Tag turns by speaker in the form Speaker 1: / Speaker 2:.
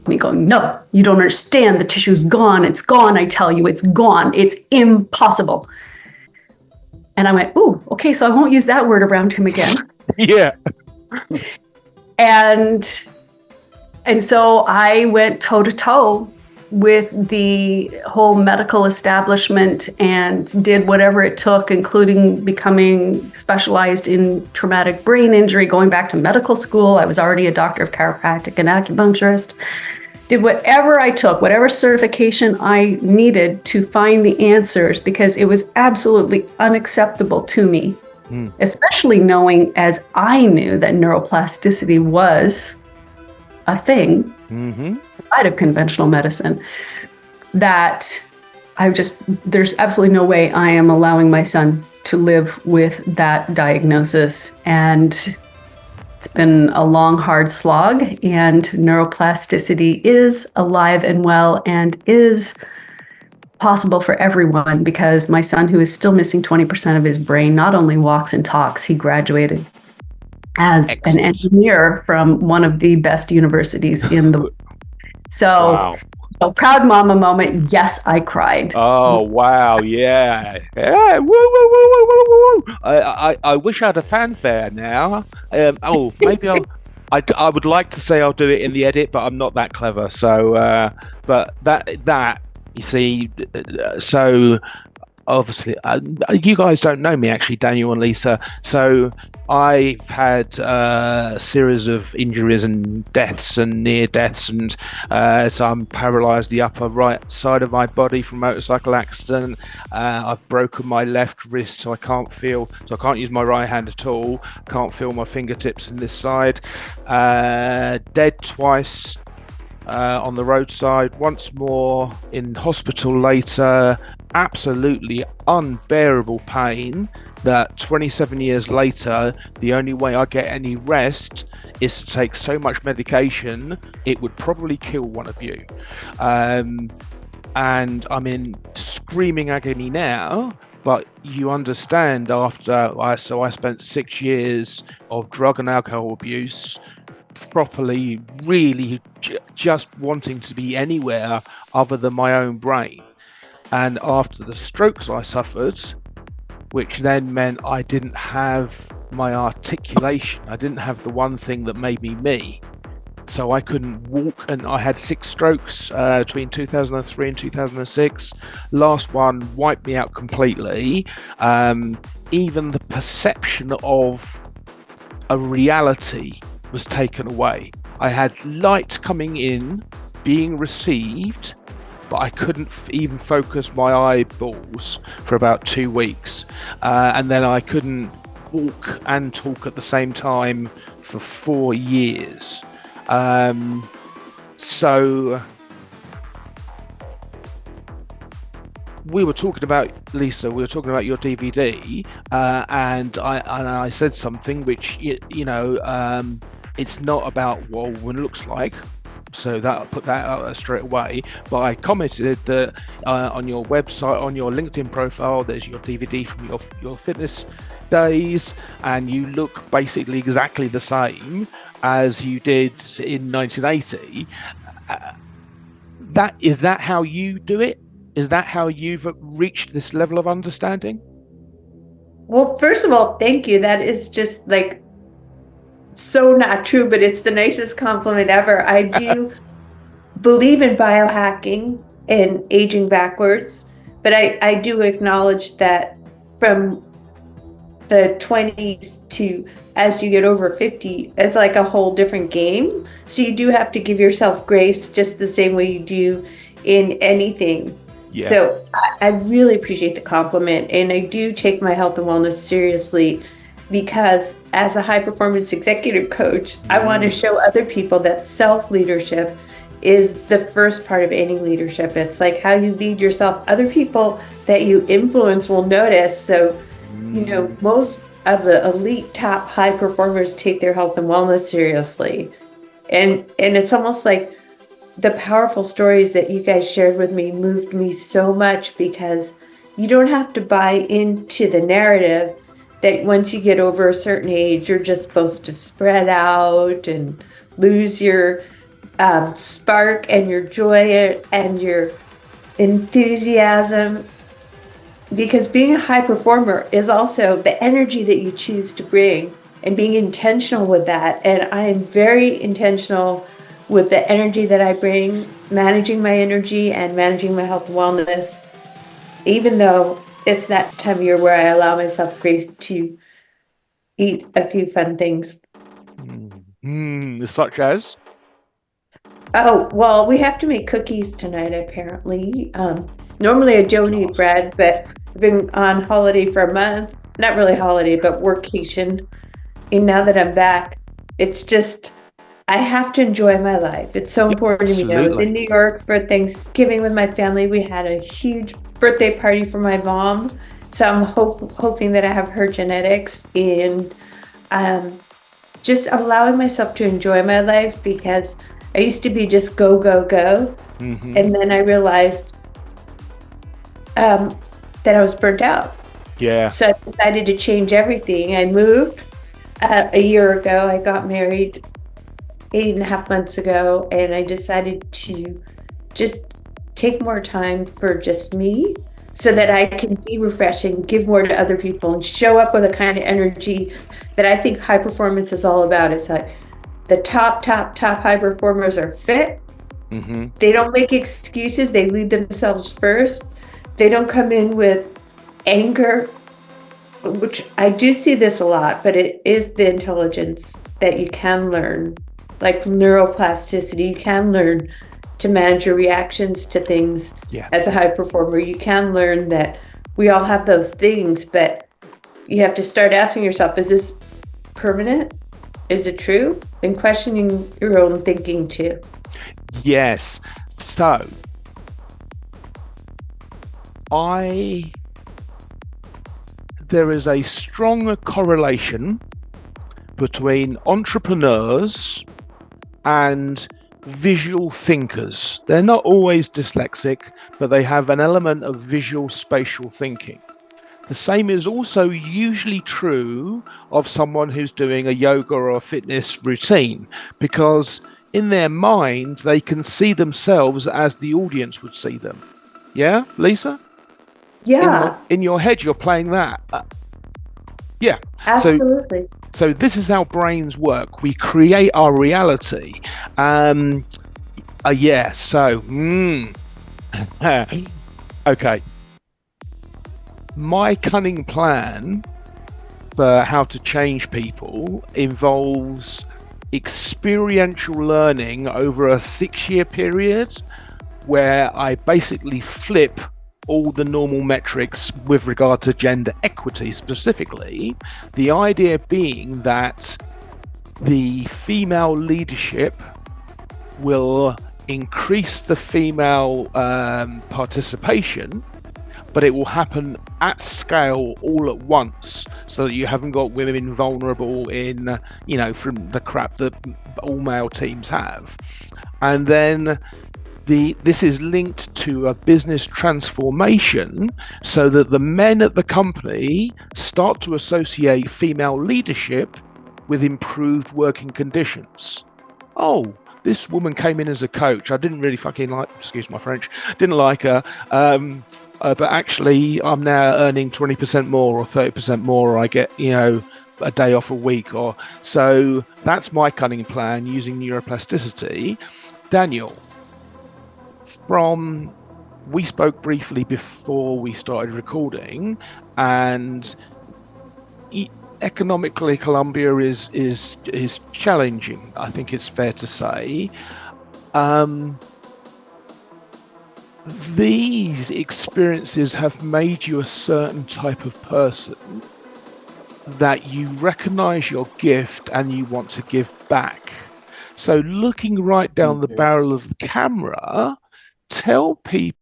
Speaker 1: me going, no, you don't understand. The tissue's gone. It's gone. I tell you, it's gone. It's impossible. And I went, ooh, okay, so I won't use that word around him again.
Speaker 2: Yeah.
Speaker 1: And so I went toe to toe with the whole medical establishment and did whatever it took, including becoming specialized in traumatic brain injury, going back to medical school. I was already a doctor of chiropractic and acupuncturist. Did whatever I took, whatever certification I needed to find the answers, because it was absolutely unacceptable to me, especially knowing, as I knew, that neuroplasticity was a thing outside of conventional medicine, that there's absolutely no way I am allowing my son to live with that diagnosis. And it's been a long, hard slog, and neuroplasticity is alive and well and is possible for everyone, because my son, who is still missing 20% of his brain, not only walks and talks, he graduated as an engineer from one of the best universities in the world. So,
Speaker 2: wow.
Speaker 1: A proud mama moment. Yes, I cried.
Speaker 2: Oh, wow. Yeah. Yeah. Woo, woo, woo, woo, woo, woo. I wish I had a fanfare now. Maybe I would like to say I'll do it in the edit, but I'm not that clever. So, but that, you see, so obviously, you guys don't know me, actually, Daniel and Lisa. So I've had a series of injuries and deaths and near deaths, and so I'm paralyzed the upper right side of my body from a motorcycle accident. I've broken my left wrist, so I can't use my right hand at all. Can't feel my fingertips in this side. Dead twice. On the roadside, once more in hospital later, absolutely unbearable pain that 27 years later, the only way I get any rest is to take so much medication, it would probably kill one of you. And I'm in screaming agony now, but you understand I spent 6 years of drug and alcohol abuse, properly really just wanting to be anywhere other than my own brain. And after the strokes I suffered, which then meant I didn't have my articulation, I didn't have the one thing that made me me, so I couldn't walk, and I had 6 strokes between 2003 and 2006. Last one wiped me out completely. Even the perception of a reality was taken away. I had light coming in, being received, but I couldn't even focus my eyeballs for about 2 weeks. And then I couldn't walk and talk at the same time for 4 years. So we were talking about, Lisa, we were talking about your DVD, and I said something which, it's not about what a woman looks like, so that I'll put that out straight away. But I commented that on your website, on your LinkedIn profile, there's your DVD from your fitness days, and you look basically exactly the same as you did in 1980. Is that how you do it? Is that how you've reached this level of understanding?
Speaker 3: Well, first of all, thank you. That is just like so not true, but it's the nicest compliment ever. I do believe in biohacking and aging backwards, but I do acknowledge that from the 20s to as you get over 50, it's like a whole different game. So you do have to give yourself grace just the same way you do in anything. Yeah. So I really appreciate the compliment, and I do take my health and wellness seriously, because as a high performance executive coach, I want to show other people that self-leadership is the first part of any leadership. It's like how you lead yourself. Other people that you influence will notice. So, most of the elite top high performers take their health and wellness seriously. And it's almost like the powerful stories that you guys shared with me moved me so much, because you don't have to buy into the narrative that once you get over a certain age, you're just supposed to spread out and lose your spark and your joy and your enthusiasm, because being a high performer is also the energy that you choose to bring and being intentional with that. And I am very intentional with the energy that I bring, managing my energy and managing my health and wellness, even though it's that time of year where I allow myself grace to eat a few fun things.
Speaker 2: Such as?
Speaker 3: Oh, well, we have to make cookies tonight, apparently. Normally I don't eat bread, but I've been on holiday for a month. Not really holiday, but workation. And now that I'm back, it's just, I have to enjoy my life. It's so important to me. I was in New York for Thanksgiving with my family. We had a huge birthday party for my mom. So I'm hoping that I have her genetics, and just allowing myself to enjoy my life, because I used to be just go, go, go.
Speaker 2: Mm-hmm.
Speaker 3: And then I realized that I was burnt out.
Speaker 2: Yeah.
Speaker 3: So I decided to change everything. I moved a year ago. I got married 8.5 months ago, and I decided to just take more time for just me so that I can be refreshing, give more to other people, and show up with a kind of energy that I think high performance is all about. Is that the top high performers are fit.
Speaker 2: Mm-hmm.
Speaker 3: They don't make excuses. They lead themselves first. They don't come in with anger, which I do see this a lot, but it is the intelligence that you can learn, like neuroplasticity. You can learn to manage your reactions to things.
Speaker 2: Yeah.
Speaker 3: As a high performer. You can learn that we all have those things, but you have to start asking yourself, is this permanent? Is it true? And questioning your own thinking too.
Speaker 2: Yes. So there is a strong correlation between entrepreneurs and visual thinkers. They're not always dyslexic, but they have an element of visual spatial thinking. The same is also usually true of someone who's doing a yoga or a fitness routine, because in their mind, they can see themselves as the audience would see them. Yeah, Lisa?
Speaker 3: Yeah.
Speaker 2: In your head, you're playing that. Yeah.
Speaker 3: Absolutely.
Speaker 2: So this is how brains work. We create our reality. Yeah. So, okay. My cunning plan for how to change people involves experiential learning over a 6-year period, where I basically flip all the normal metrics with regard to gender equity specifically. The idea being that the female leadership will increase the female participation, but it will happen at scale all at once, so that you haven't got women vulnerable in, from the crap that all male teams have. And then this is linked to a business transformation, so that the men at the company start to associate female leadership with improved working conditions. Oh, this woman came in as a coach. I didn't really fucking like, excuse my French, didn't like her. But actually, I'm now earning 20% more or 30% more, or I get, a day off a week. Or so that's my cunning plan using neuroplasticity. Daniel, we spoke briefly before we started recording, and economically Colombia is challenging, I think it's fair to say. These experiences have made you a certain type of person, that you recognize your gift and you want to give back. So looking right down the barrel of the camera, tell people